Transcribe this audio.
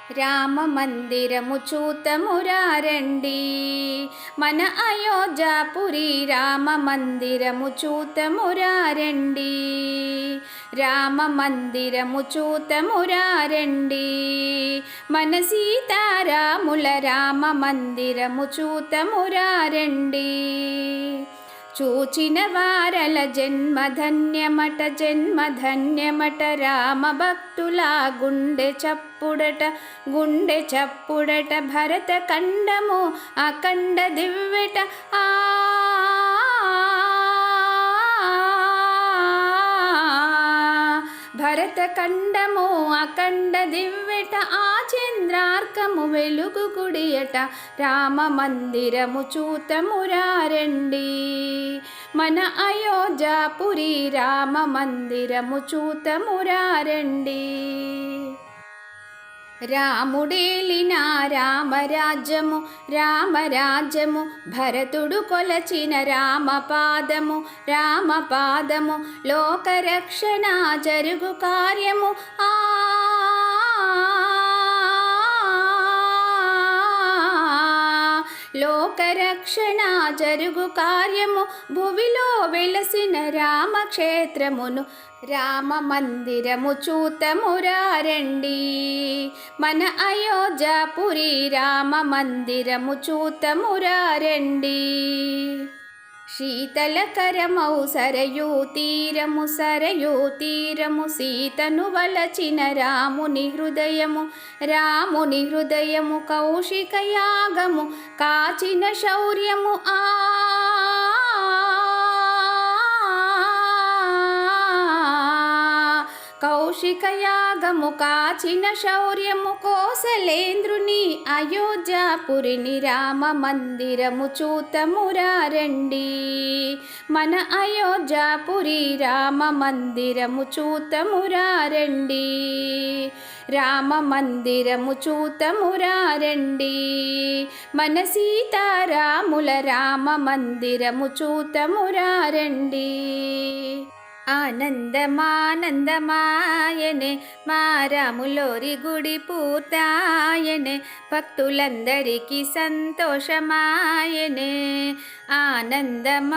రామ మందిరము చూతమురా రండి, మన అయోధ్యాపురి రామ మందిరము చూతమురా రండి. రామ మందిరము చూతమురా రండి, మన సీతారాముల రామ మందిరము చూతమురా రండి. చూచిన వారల జన్మధన్యమట జన్మధన్యమట, రామ భక్తుల గుండె చప్పుడట గుండె చప్పుడట. భరత ఖండము అఖండ దివ్వెట ఆ భరత ఖండము అఖండ దివ్వెట, ఆ చంద్రార్కము వెలుగు గుడియట. రామ మందిరము చూతమురా రండి, మన అయోధ్యాపురి రామ మందిరము చూతమురా రండి. రాముడేలిన రామరాజ్యము రామరాజ్యము, భరతుడు కొలచిన రామపాదము రామపాదము. లోకరక్షణ జరుగు కార్యము ఆ లోకరక్షణ జరుగు కార్యము, భువిలో వెలసిన రామక్షేత్రమును రామ మందిరము చూతమురా రండి, మన అయోధ్యాపురి రామ మందిరము చూతమురా రండి. శీతలకరమౌ సరయూ తీరము సరయూ తీరము, సీతను వలచిన రాముని హృదయము రాముని హృదయము. కౌశిక యాగము కాచిన శౌర్యము ఆ కౌశిక యాగము కాచిన శౌర్యము. కోసలేంద్రుని అయోధ్యాపురిని రామ మందిరము చూతమురా రండి, మన అయోధ్యాపురి రామ మందిరము చూతమురా రండి. రామ మందిరము చూతమురా రండి, మన సీతారాముల రామ మందిరము చూతమురా రండి. ఆనందమానందమాయనే మా రాములోరి గుడి పూర్తాయనే, భక్తులందరికీ సంతోషమాయనే. ఆనందమానందమాయనే.